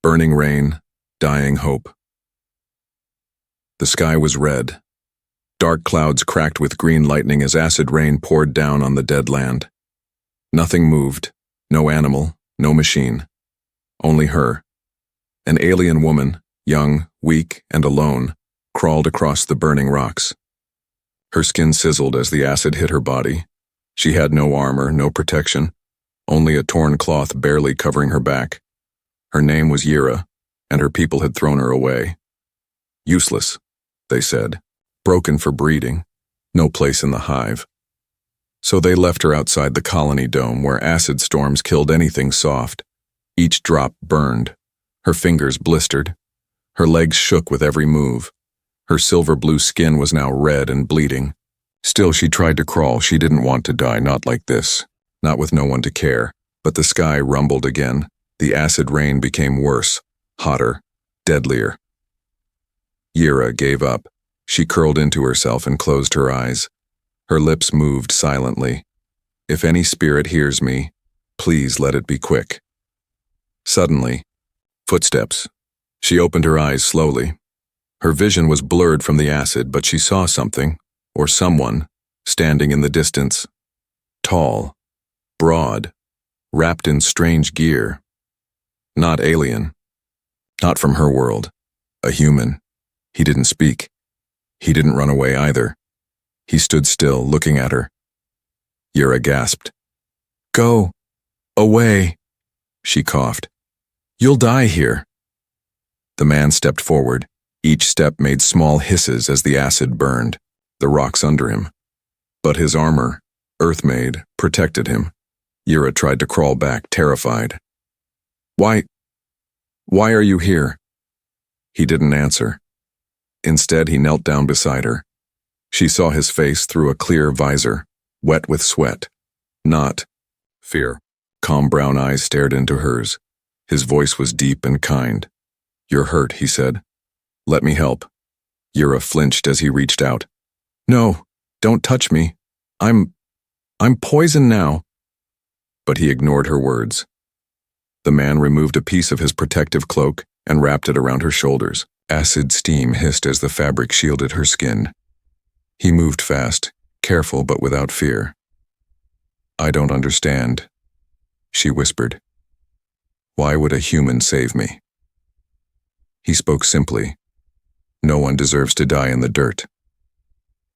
Burning rain, dying hope. The sky was red. Dark clouds cracked with green lightning as acid rain poured down on the dead land. Nothing moved, no animal, no machine. Only her. An alien woman, young, weak, and alone, crawled across the burning rocks. Her skin sizzled as the acid hit her body. She had no armor, no protection, only a torn cloth barely covering her back. Her name was Yira, and her people had thrown her away. Useless, they said, broken for breeding, no place in the hive. So they left her outside the colony dome where acid storms killed anything soft. Each drop burned. Her fingers blistered. Her legs shook with every move. Her silver-blue skin was now red and bleeding. Still, she tried to crawl. She didn't want to die, not like this, not with no one to care. But the sky rumbled again. The acid rain became worse, hotter, deadlier. Yira gave up. She curled into herself and closed her eyes. Her lips moved silently. If any spirit hears me, please let it be quick. Suddenly, footsteps. She opened her eyes slowly. Her vision was blurred from the acid, but she saw something, or someone, standing in the distance. Tall, broad, wrapped in strange gear. Not alien. Not from her world. A human. He didn't speak. He didn't run away either. He stood still, looking at her. Yira gasped. "Go. Away," she coughed. "You'll die here." The man stepped forward. Each step made small hisses as the acid burned, the rocks under him. But his armor, earth-made, protected him. Yira tried to crawl back, terrified. Why are you here?" He didn't answer. Instead, he knelt down beside her. She saw his face through a clear visor, wet with sweat. Not fear. Calm brown eyes stared into hers. His voice was deep and kind. "You're hurt," he said. "Let me help." Yira flinched as he reached out. "No, don't touch me. I'm poisoned now." But he ignored her words. The man removed a piece of his protective cloak and wrapped it around her shoulders. Acid steam hissed as the fabric shielded her skin. He moved fast, careful but without fear. "I don't understand," she whispered. "Why would a human save me?" He spoke simply. No one deserves to die in the dirt.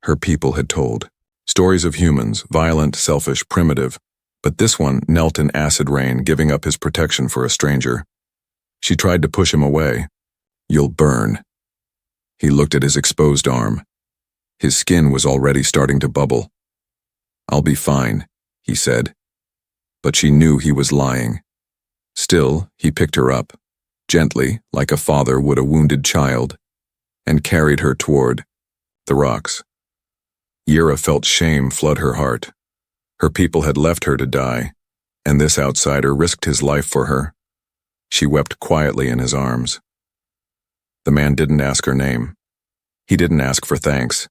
Her people had told stories of humans, violent, selfish, primitive, but this one knelt in acid rain, giving up his protection for a stranger. She tried to push him away. "You'll burn." He looked at his exposed arm. His skin was already starting to bubble. "I'll be fine," he said. But she knew he was lying. Still, he picked her up, gently, like a father would a wounded child, and carried her toward the rocks. Yira felt shame flood her heart. Her people had left her to die, and this outsider risked his life for her. She wept quietly in his arms. The man didn't ask her name. He didn't ask for thanks.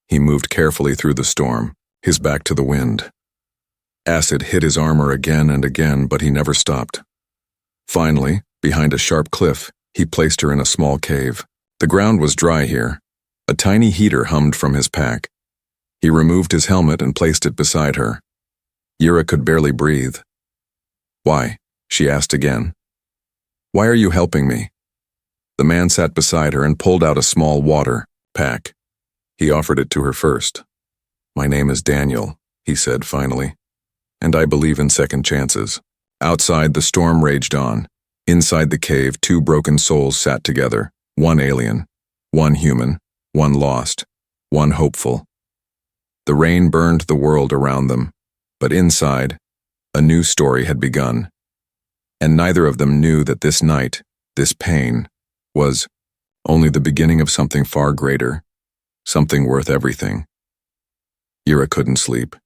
He moved carefully through the storm, his back to the wind. Acid hit his armor again and again, but he never stopped. Finally, behind a sharp cliff, he placed her in a small cave. The ground was dry here. A tiny heater hummed from his pack. He removed his helmet and placed it beside her. Yira could barely breathe. "Why?" she asked again. "Why are you helping me?" The man sat beside her and pulled out a small water pack. He offered it to her first. "My name is Daniel," he said finally, "and I believe in second chances." Outside, the storm raged on. Inside the cave, two broken souls sat together, one alien, one human, one lost, one hopeful. The rain burned the world around them, but inside, a new story had begun. And neither of them knew that this night, this pain, was only the beginning of something far greater, something worth everything. Yira couldn't sleep.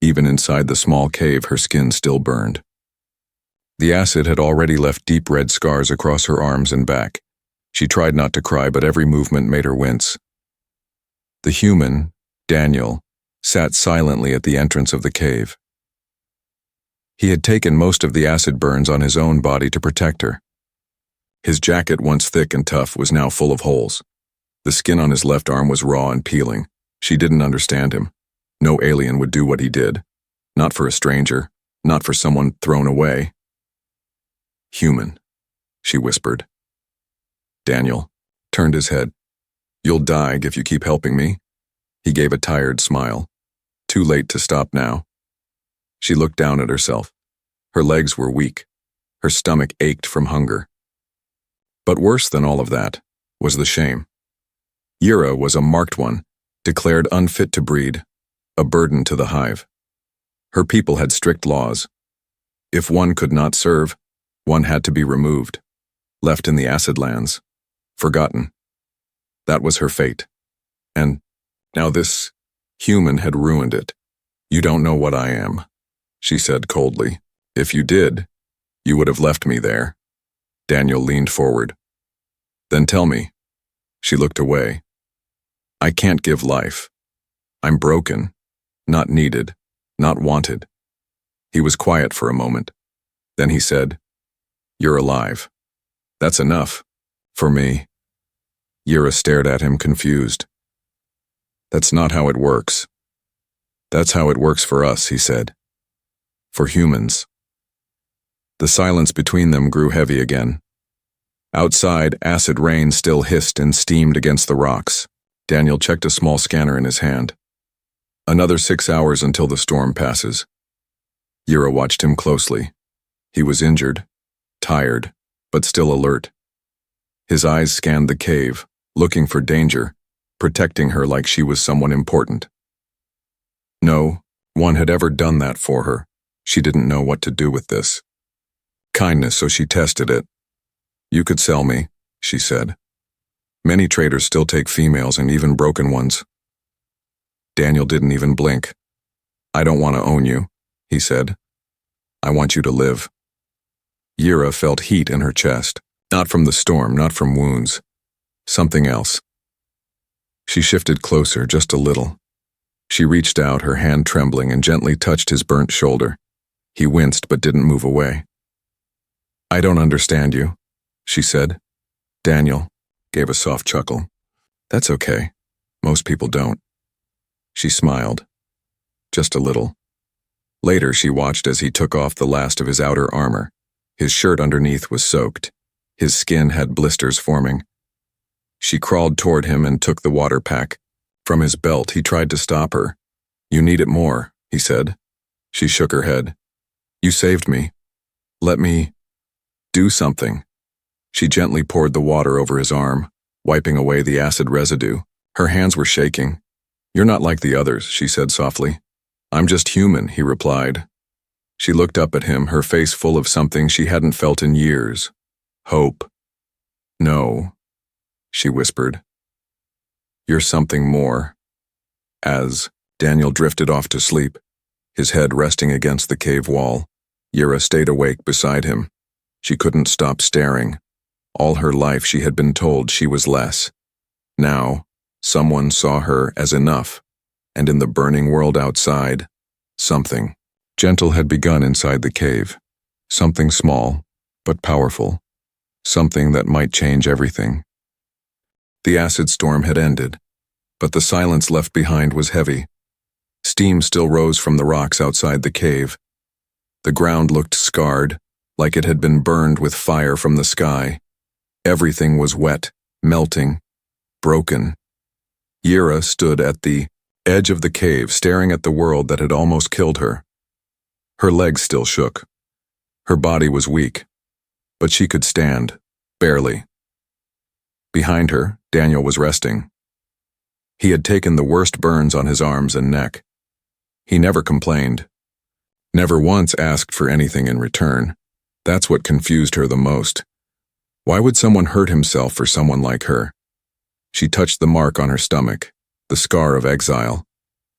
Even inside the small cave, her skin still burned. The acid had already left deep red scars across her arms and back. She tried not to cry, but every movement made her wince. The human, Daniel, sat silently at the entrance of the cave. He had taken most of the acid burns on his own body to protect her. His jacket, once thick and tough, was now full of holes. The skin on his left arm was raw and peeling. She didn't understand him. No alien would do what he did. Not for a stranger, not for someone thrown away. Human, she whispered. Daniel turned his head. You'll die if you keep helping me. He gave a tired smile. Too late to stop now. She looked down at herself. Her legs were weak. Her stomach ached from hunger. But worse than all of that was the shame. Yura was a marked one, declared unfit to breed, a burden to the hive. Her people had strict laws. If one could not serve, one had to be removed, left in the acid lands, forgotten. That was her fate. And now this human had ruined it. You don't know what I am, she said coldly. If you did, you would have left me there. Daniel leaned forward. Then tell me. She looked away. I can't give life. I'm broken, not needed, not wanted. He was quiet for a moment. Then he said, You're alive. That's enough. For me. Yura stared at him, confused. That's not how it works. That's how it works for us, he said. For humans. The silence between them grew heavy again. Outside, acid rain still hissed and steamed against the rocks. Daniel checked a small scanner in his hand. Another 6 hours until the storm passes. Yura watched him closely. He was injured, tired, but still alert. His eyes scanned the cave, looking for danger, protecting her like she was someone important. No one had ever done that for her. She didn't know what to do with this. Kindness, so she tested it. You could sell me, she said. Many traders still take females and even broken ones. Daniel didn't even blink. I don't want to own you, he said. I want you to live. Yura felt heat in her chest, not from the storm, not from wounds. Something else. She shifted closer, just a little. She reached out, her hand trembling, and gently touched his burnt shoulder. He winced but didn't move away. I don't understand you, she said. Daniel gave a soft chuckle. That's okay. Most people don't. She smiled. Just a little. Later, she watched as he took off the last of his outer armor. His shirt underneath was soaked. His skin had blisters forming. She crawled toward him and took the water pack. From his belt, he tried to stop her. You need it more, he said. She shook her head. You saved me. Let me do something. She gently poured the water over his arm, wiping away the acid residue. Her hands were shaking. You're not like the others, she said softly. I'm just human, he replied. She looked up at him, her face full of something she hadn't felt in years. Hope. No, she whispered. You're something more. As Daniel drifted off to sleep, his head resting against the cave wall, Yura stayed awake beside him. She couldn't stop staring. All her life she had been told she was less. Now, someone saw her as enough, and in the burning world outside, something gentle had begun inside the cave. Something small, but powerful. Something that might change everything. The acid storm had ended, but the silence left behind was heavy. Steam still rose from the rocks outside the cave. The ground looked scarred, like it had been burned with fire from the sky. Everything was wet, melting, broken. Yura stood at the edge of the cave, staring at the world that had almost killed her. Her legs still shook. Her body was weak, but she could stand, barely. Behind her, Daniel was resting. He had taken the worst burns on his arms and neck. He never complained. Never once asked for anything in return. That's what confused her the most. Why would someone hurt himself for someone like her? She touched the mark on her stomach, the scar of exile.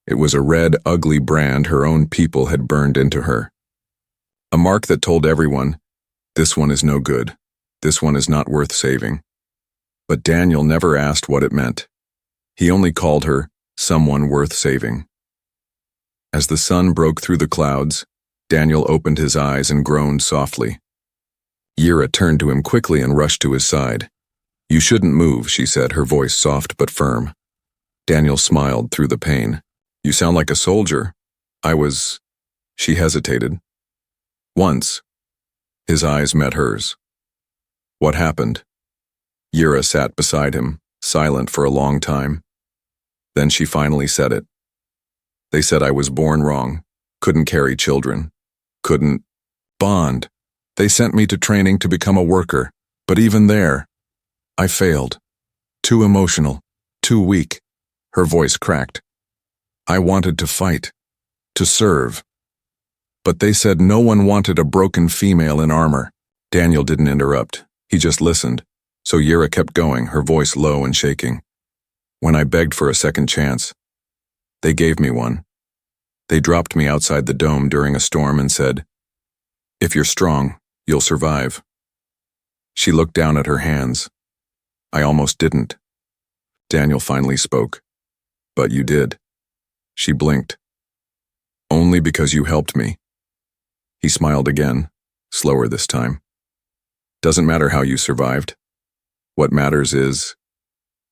It was a red, ugly brand her own people had burned into her. A mark that told everyone, this one is no good. This one is not worth saving. But Daniel never asked what it meant. He only called her someone worth saving. As the sun broke through the clouds, Daniel opened his eyes and groaned softly. Yira turned to him quickly and rushed to his side. "You shouldn't move," she said, her voice soft but firm. Daniel smiled through the pain. "You sound like a soldier." She hesitated. "Once." His eyes met hers. "What happened?" Yira sat beside him, silent for a long time. Then she finally said it. "They said I was born wrong, couldn't carry children, couldn't bond. They sent me to training to become a worker, but even there, I failed. Too emotional, too weak." Her voice cracked. "I wanted to fight, to serve. But they said no one wanted a broken female in armor." Daniel didn't interrupt. He just listened. So Yira kept going, her voice low and shaking. "When I begged for a second chance, they gave me one. They dropped me outside the dome during a storm and said, 'If you're strong, you'll survive.'" She looked down at her hands. "I almost didn't." Daniel finally spoke. "But you did." She blinked. "Only because you helped me." He smiled again, slower this time. "Doesn't matter how you survived. What matters is,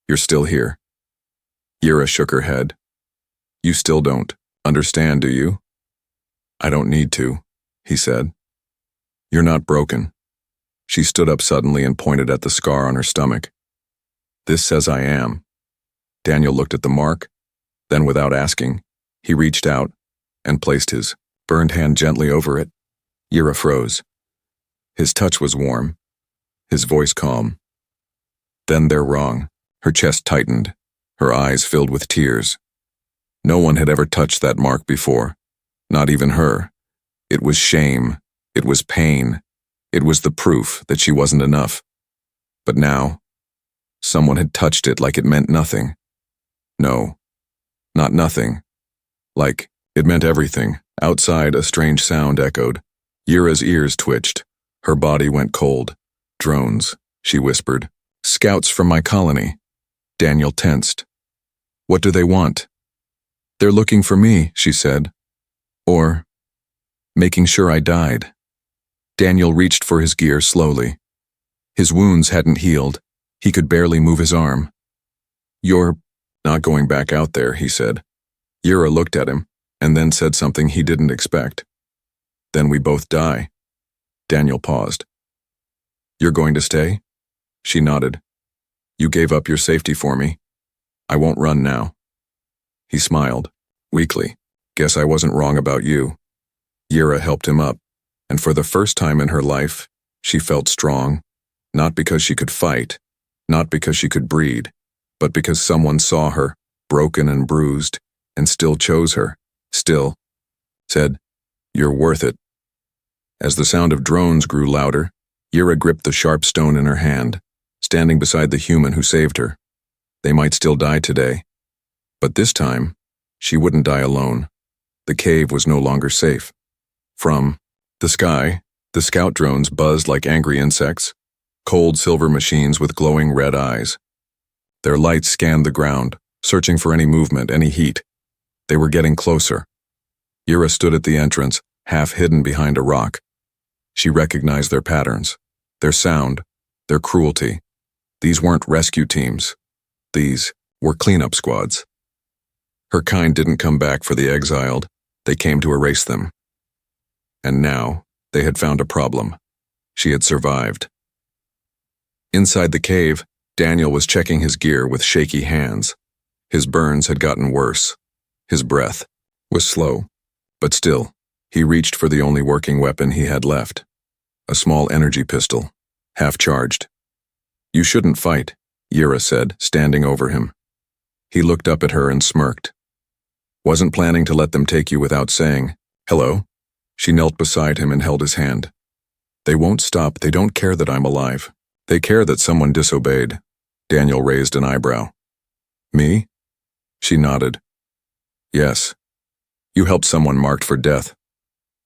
you're still here." Yira shook her head. "You still don't understand, do you?" "I don't need to," he said. "You're not broken." She stood up suddenly and pointed at the scar on her stomach. "This says I am." Daniel looked at the mark, then without asking, he reached out and placed his burned hand gently over it. Yira froze. His touch was warm, his voice calm. "Then they're wrong." Her chest tightened, her eyes filled with tears. No one had ever touched that mark before, not even her. It was shame, it was pain, it was the proof that she wasn't enough. But now, someone had touched it like it meant nothing. No, not nothing. Like, it meant everything. Outside, a strange sound echoed. Yira's ears twitched. Her body went cold. "Drones," she whispered. "Scouts from my colony." Daniel tensed. "What do they want?" "They're looking for me," she said. "Or making sure I died." Daniel reached for his gear slowly. His wounds hadn't healed. He could barely move his arm. "You're not going back out there," he said. Yira looked at him, and then said something he didn't expect. "Then we both die." Daniel paused. "You're going to stay?" She nodded. "You gave up your safety for me. I won't run now." He smiled, weakly. "Guess I wasn't wrong about you." Yira helped him up, and for the first time in her life, she felt strong, not because she could fight, not because she could breed, but because someone saw her, broken and bruised, and still chose her, still said, "You're worth it." As the sound of drones grew louder, Yira gripped the sharp stone in her hand, standing beside the human who saved her. They might still die today, but this time, she wouldn't die alone. The cave was no longer safe. From the sky, the scout drones buzzed like angry insects, cold silver machines with glowing red eyes. Their lights scanned the ground, searching for any movement, any heat. They were getting closer. Yira stood at the entrance, half hidden behind a rock. She recognized their patterns, their sound, their cruelty. These weren't rescue teams. These were cleanup squads. Her kind didn't come back for the exiled. They came to erase them. And now, they had found a problem. She had survived. Inside the cave, Daniel was checking his gear with shaky hands. His burns had gotten worse. His breath was slow, but still, he reached for the only working weapon he had left. A small energy pistol, half-charged. "You shouldn't fight," Yira said, standing over him. He looked up at her and smirked. "Wasn't planning to let them take you without saying, 'Hello?'" She knelt beside him and held his hand. "They won't stop. They don't care that I'm alive. They care that someone disobeyed." Daniel raised an eyebrow. "Me?" She nodded. "Yes. You helped someone marked for death.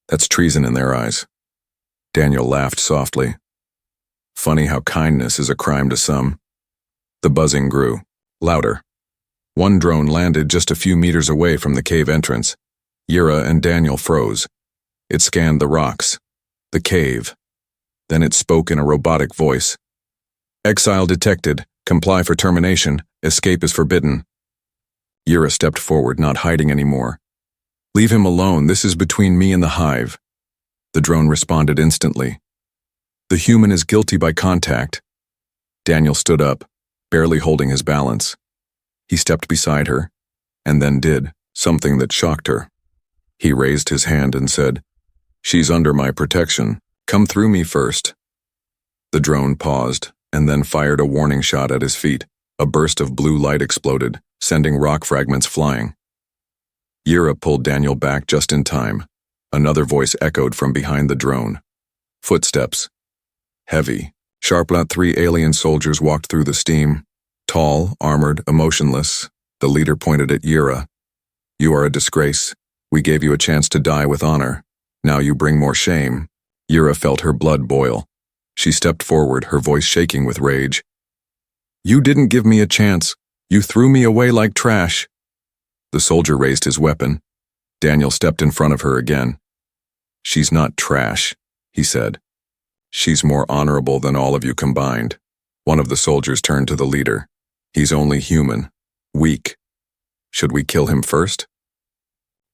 That's treason in their eyes." Daniel laughed softly. "Funny how kindness is a crime to some." The buzzing grew, louder. One drone landed just a few meters away from the cave entrance. Yira and Daniel froze. It scanned the rocks, the cave, Then it spoke in a robotic voice. Exile detected. Comply for termination. Escape is forbidden. Yura stepped forward, not hiding anymore. Leave him alone. This is between me and the hive. The drone responded instantly. The human is guilty by contact. Daniel stood up, barely holding his balance. He stepped beside her, and then did something that shocked her. He raised his hand and said, She's under my protection. Come through me first. The drone paused, and then fired a warning shot at his feet. A burst of blue light exploded, sending rock fragments flying. Yura pulled Daniel back just in time. Another voice echoed from behind the drone. Footsteps. Heavy, sharp-lat 3 alien soldiers walked through the steam. Tall, armored, emotionless. The leader pointed at Yura. You are a disgrace. We gave you a chance to die with honor. Now you bring more shame. Yura felt her blood boil. She stepped forward, her voice shaking with rage. You didn't give me a chance. You threw me away like trash. The soldier raised his weapon. Daniel stepped in front of her again. She's not trash, he said. She's more honorable than all of you combined. One of the soldiers turned to the leader. He's only human. Weak. Should we kill him first?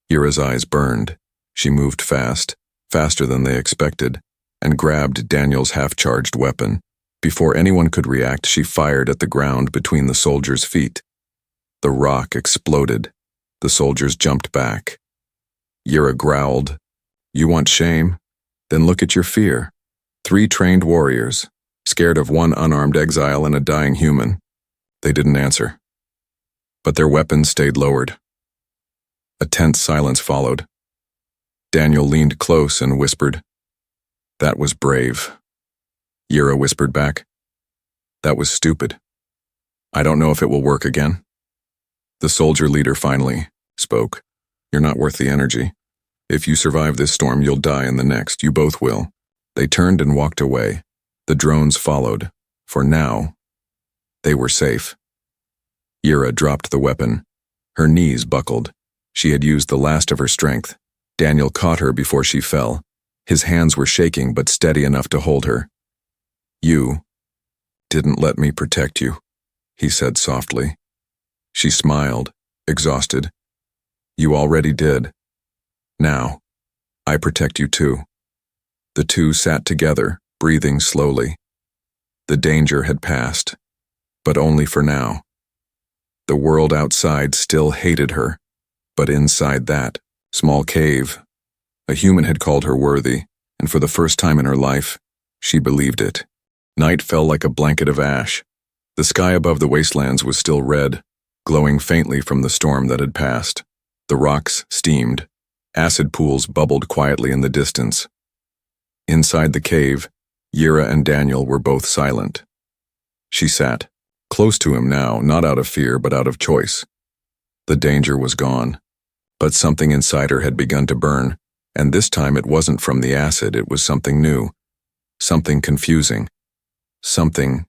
Yura's eyes burned. She moved fast, faster than they expected, and grabbed Daniel's half-charged weapon. Before anyone could react, she fired at the ground between the soldiers' feet. The rock exploded. The soldiers jumped back. Yura growled, You want shame? Then look at your fear. 3 trained warriors, scared of 1 unarmed exile and a dying human. They didn't answer. But their weapons stayed lowered. A tense silence followed. Daniel leaned close and whispered, That was brave. Yura whispered back, That was stupid. I don't know if it will work again. The soldier leader finally spoke. You're not worth the energy. If you survive this storm, you'll die in the next. You both will. They turned and walked away. The drones followed. For now, they were safe. Yura dropped the weapon. Her knees buckled. She had used the last of her strength. Daniel caught her before she fell. His hands were shaking but steady enough to hold her. You didn't let me protect you, he said softly. She smiled, exhausted. You already did. Now, I protect you too. The two sat together, breathing slowly. The danger had passed, but only for now. The world outside still hated her, but inside that small cave, a human had called her worthy, and for the first time in her life, she believed it. Night fell like a blanket of ash. The sky above the wastelands was still red, glowing faintly from the storm that had passed. The rocks steamed. Acid pools bubbled quietly in the distance. Inside the cave, Yura and Daniel were both silent. She sat, close to him now, not out of fear but out of choice. The danger was gone, but something inside her had begun to burn, and this time it wasn't from the acid, it was something new, something confusing, something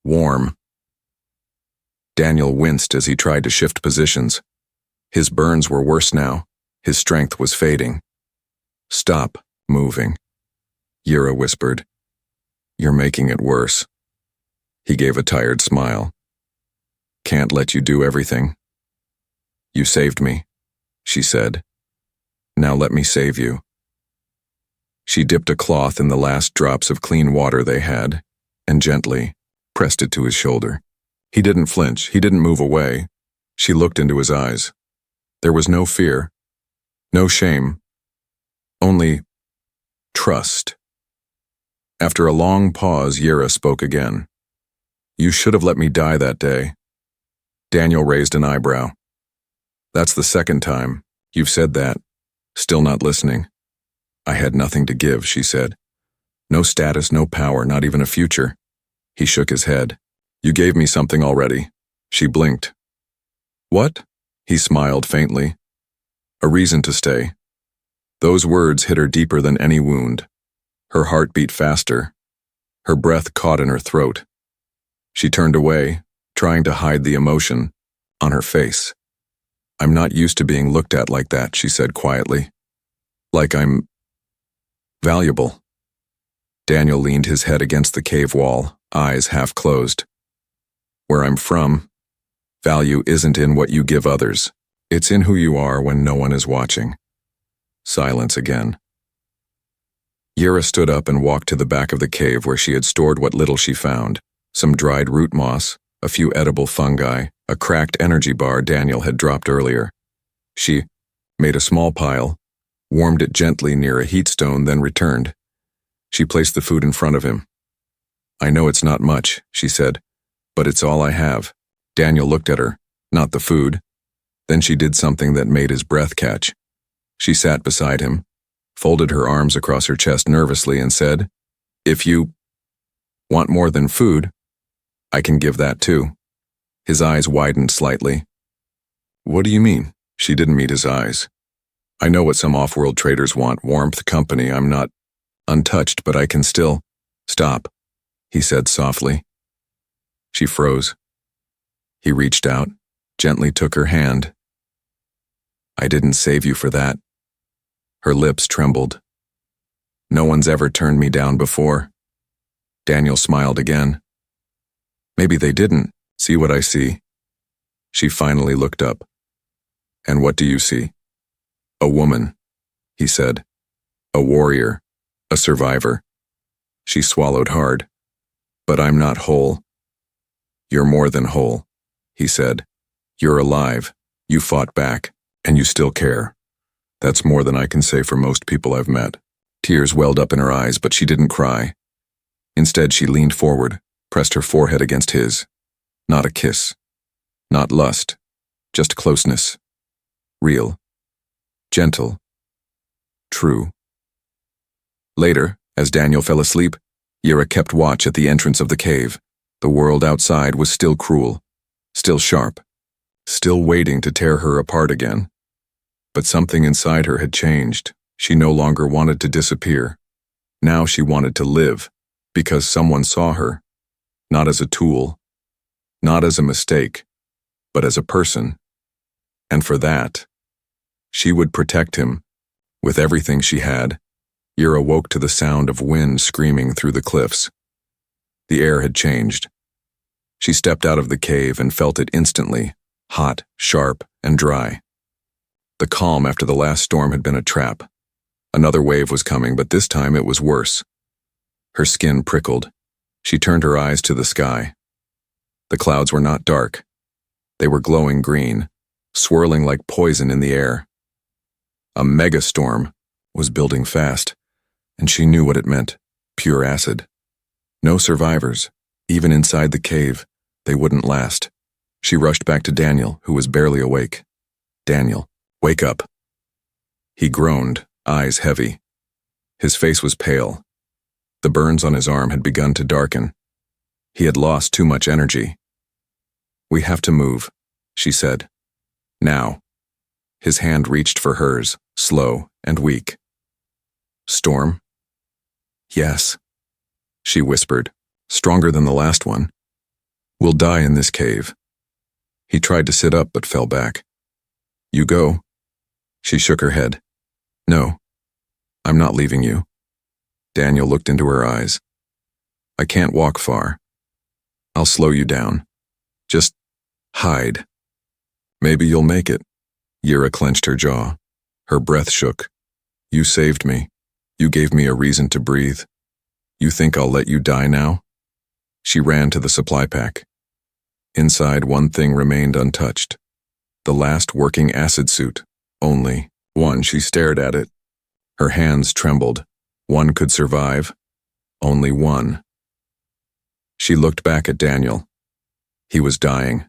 warm. Daniel winced as he tried to shift positions. His burns were worse now. His strength was fading. Stop moving, Yura whispered. You're making it worse. He gave a tired smile. Can't let you do everything. You saved me, she said. Now let me save you. She dipped a cloth in the last drops of clean water they had, and gently pressed it to his shoulder. He didn't flinch, he didn't move away. She looked into his eyes. There was no fear, no shame, only trust. After a long pause, Yura spoke again. You should have let me die that day. Daniel raised an eyebrow. That's the second time. You've said that. Still not listening. I had nothing to give, she said. No status, no power, not even a future. He shook his head. You gave me something already. She blinked. What? He smiled faintly. A reason to stay. Those words hit her deeper than any wound. Her heart beat faster. Her breath caught in her throat. She turned away, trying to hide the emotion on her face. I'm not used to being looked at like that, she said quietly. Like I'm valuable. Daniel leaned his head against the cave wall, eyes half closed. Where I'm from, value isn't in what you give others. It's in who you are when no one is watching. Silence again. Yera stood up and walked to the back of the cave where she had stored what little she found. Some dried root moss, a few edible fungi, a cracked energy bar Daniel had dropped earlier. She made a small pile, warmed it gently near a heat stone, then returned. She placed the food in front of him. I know it's not much, she said, but it's all I have. Daniel looked at her, not the food. Then she did something that made his breath catch. She sat beside him, folded her arms across her chest nervously and said, If you want more than food, I can give that too. His eyes widened slightly. What do you mean? She didn't meet his eyes. I know what some off-world traders want, warmth, company. I'm not untouched, but I can still. Stop, he said softly. She froze. He reached out, gently took her hand. I didn't save you for that. Her lips trembled. No one's ever turned me down before. Daniel smiled again. Maybe they didn't. See what I see? She finally looked up. And what do you see? A woman, he said. A warrior, a survivor. She swallowed hard. But I'm not whole. You're more than whole, he said. You're alive. You fought back, and you still care. That's more than I can say for most people I've met. Tears welled up in her eyes, but she didn't cry. Instead, she leaned forward, pressed her forehead against his. Not a kiss. Not lust. Just closeness. Real. Gentle. True. Later, as Daniel fell asleep, Yera kept watch at the entrance of the cave. The world outside was still cruel, still sharp, still waiting to tear her apart again. But something inside her had changed. She no longer wanted to disappear. Now she wanted to live, because someone saw her, not as a tool, not as a mistake, but as a person. And for that, she would protect him, with everything she had. Yera woke to the sound of wind screaming through the cliffs. The air had changed. She stepped out of the cave and felt it instantly, hot, sharp, and dry. The calm after the last storm had been a trap. Another wave was coming, but this time it was worse. Her skin prickled. She turned her eyes to the sky. The clouds were not dark. They were glowing green, swirling like poison in the air. A megastorm was building fast, and she knew what it meant. Pure acid. No survivors. Even inside the cave, they wouldn't last. She rushed back to Daniel, who was barely awake. Daniel, wake up. He groaned, eyes heavy. His face was pale. The burns on his arm had begun to darken. He had lost too much energy. We have to move, she said. Now. His hand reached for hers, slow and weak. Storm? Yes, she whispered, stronger than the last one. We'll die in this cave. He tried to sit up but fell back. You go. She shook her head. No, I'm not leaving you. Daniel looked into her eyes. I can't walk far. I'll slow you down. Just hide. Maybe you'll make it. Yera clenched her jaw. Her breath shook. You saved me. You gave me a reason to breathe. You think I'll let you die now? She ran to the supply pack. Inside, one thing remained untouched. The last working acid suit. Only one. She stared at it. Her hands trembled. One could survive. Only one. She looked back at Daniel. He was dying.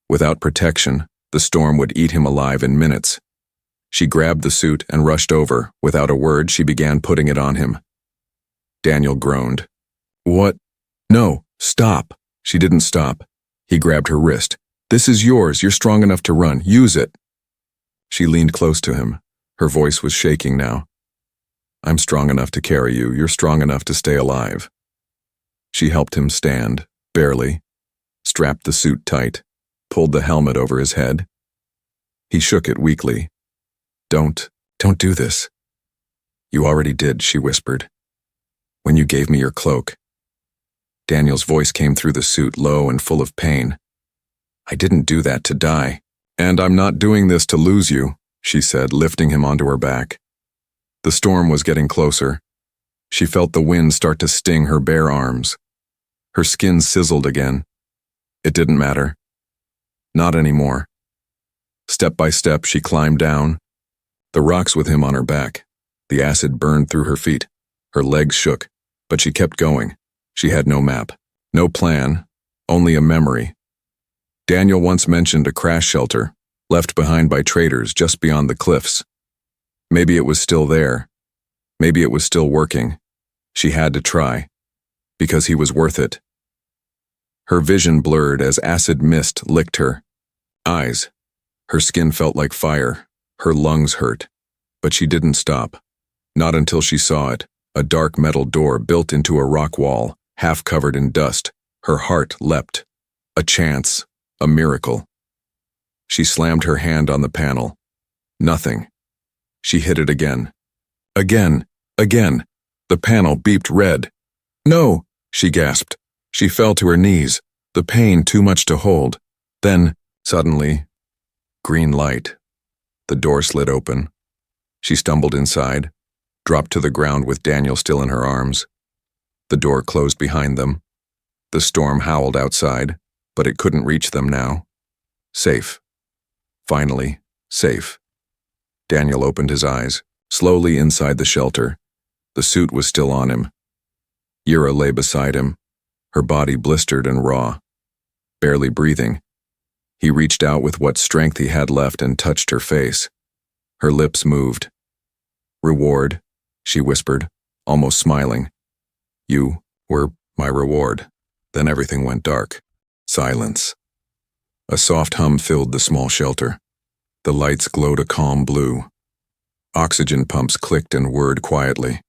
Without protection, the storm would eat him alive in minutes. She grabbed the suit and rushed over. Without a word, she began putting it on him. Daniel groaned. What? No, stop. She didn't stop. He grabbed her wrist. This is yours. You're strong enough to run. Use it. She leaned close to him. Her voice was shaking now. I'm strong enough to carry you. You're strong enough to stay alive. She helped him stand, barely, strapped the suit tight, pulled the helmet over his head. He shook it weakly. Don't do this. You already did, she whispered. When you gave me your cloak. Daniel's voice came through the suit, low and full of pain. I didn't do that to die. And I'm not doing this to lose you, she said, lifting him onto her back. The storm was getting closer. She felt the wind start to sting her bare arms. Her skin sizzled again. It didn't matter. Not anymore. Step by step, she climbed down. The rocks with him on her back. The acid burned through her feet. Her legs shook, but she kept going. She had no map, no plan, only a memory. Daniel once mentioned a crash shelter, left behind by traders just beyond the cliffs. Maybe it was still there. Maybe it was still working. She had to try, because he was worth it. Her vision blurred as acid mist licked her eyes. Her skin felt like fire. Her lungs hurt. But she didn't stop. Not until she saw it, a dark metal door built into a rock wall, half covered in dust. Her heart leapt. A chance. A miracle. She slammed her hand on the panel. Nothing. She hit it again. Again. Again. The panel beeped red. No, she gasped. She fell to her knees, the pain too much to hold. Then, suddenly, green light. The door slid open. She stumbled inside, dropped to the ground with Daniel still in her arms. The door closed behind them. The storm howled outside, but it couldn't reach them now. Safe. Finally, safe. Daniel opened his eyes, slowly inside the shelter. The suit was still on him. Yura lay beside him, her body blistered and raw, barely breathing. He reached out with what strength he had left and touched her face. Her lips moved. Reward, she whispered, almost smiling. You were my reward. Then everything went dark. Silence. A soft hum filled the small shelter. The lights glowed a calm blue. Oxygen pumps clicked and whirred quietly.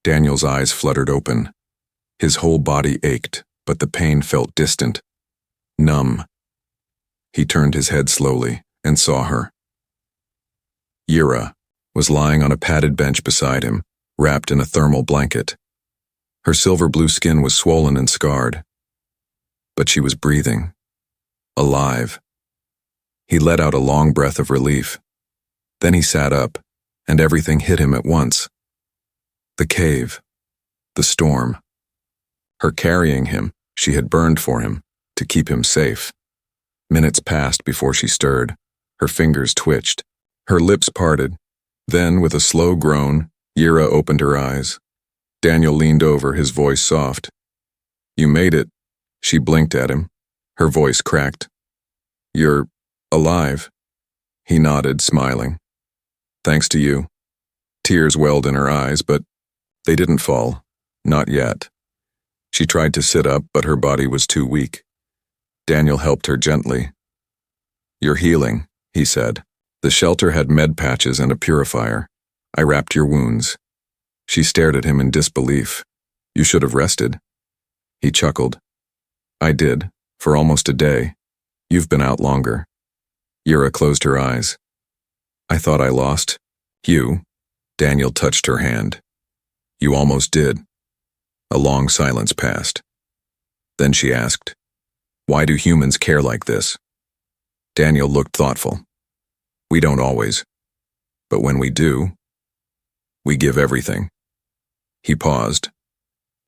Daniel's eyes fluttered open. His whole body ached, but the pain felt distant, numb. He turned his head slowly and saw her. Yura was lying on a padded bench beside him, wrapped in a thermal blanket. Her silver-blue skin was swollen and scarred. But she was breathing. Alive. He let out a long breath of relief. Then he sat up, and everything hit him at once. The cave. The storm. Her carrying him, she had burned for him, to keep him safe. Minutes passed before she stirred. Her fingers twitched. Her lips parted. Then, with a slow groan, Yura opened her eyes. Daniel leaned over, his voice soft. You made it. She blinked at him. Her voice cracked. You're alive. He nodded, smiling. Thanks to you. Tears welled in her eyes, but they didn't fall. Not yet. She tried to sit up, but her body was too weak. Daniel helped her gently. You're healing, he said. The shelter had med patches and a purifier. I wrapped your wounds. She stared at him in disbelief. You should have rested. He chuckled. I did, for almost a day. You've been out longer. Yura closed her eyes. I thought I lost you. Daniel touched her hand. You almost did. A long silence passed. Then she asked, why do humans care like this? Daniel looked thoughtful. We don't always. But when we do, we give everything. He paused.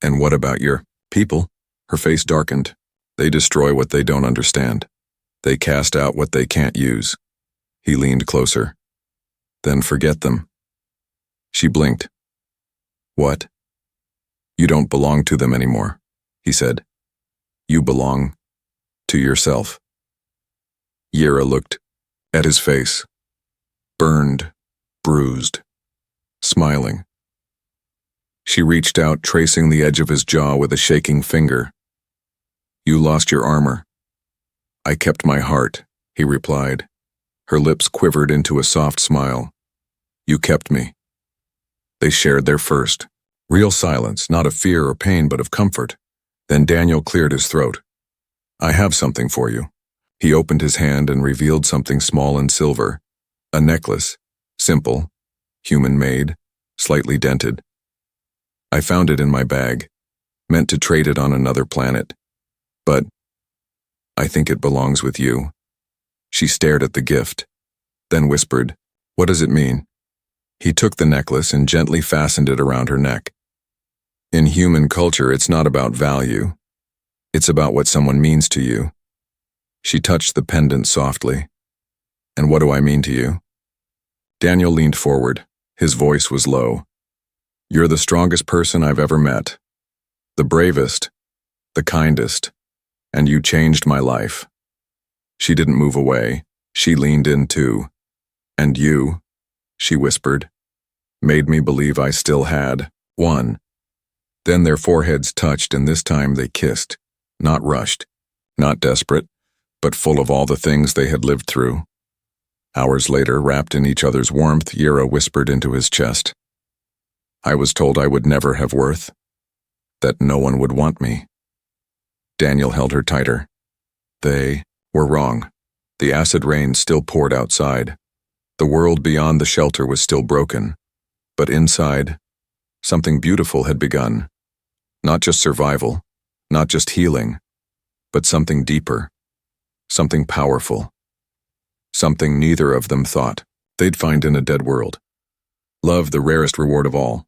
And what about your people? Her face darkened. They destroy what they don't understand. They cast out what they can't use. He leaned closer. Then forget them. She blinked. What? You don't belong to them anymore, he said. You belong to yourself. Yura looked at his face. Burned, bruised, smiling. She reached out, tracing the edge of his jaw with a shaking finger. You lost your armor. I kept my heart, he replied. Her lips quivered into a soft smile. You kept me. They shared their first. Real silence, not of fear or pain, but of comfort. Then Daniel cleared his throat. I have something for you. He opened his hand and revealed something small and silver. A necklace, simple, human-made, slightly dented. I found it in my bag, meant to trade it on another planet. But I think it belongs with you." She stared at the gift, then whispered, "What does it mean?" He took the necklace and gently fastened it around her neck. "In human culture, it's not about value. It's about what someone means to you." She touched the pendant softly. "And what do I mean to you?" Daniel leaned forward. His voice was low. "You're the strongest person I've ever met. The bravest, the kindest, and you changed my life." She didn't move away. She leaned in too. "And you," she whispered, "made me believe I still had one." Then their foreheads touched, and this time they kissed, not rushed, not desperate, but full of all the things they had lived through. Hours later, wrapped in each other's warmth, Yera whispered into his chest, "I was told I would never have worth, that no one would want me." Daniel held her tighter. They were wrong. The acid rain still poured outside. The world beyond the shelter was still broken. But inside, something beautiful had begun. Not just survival, not just healing, but something deeper, something powerful, something neither of them thought they'd find in a dead world. Love, the rarest reward of all.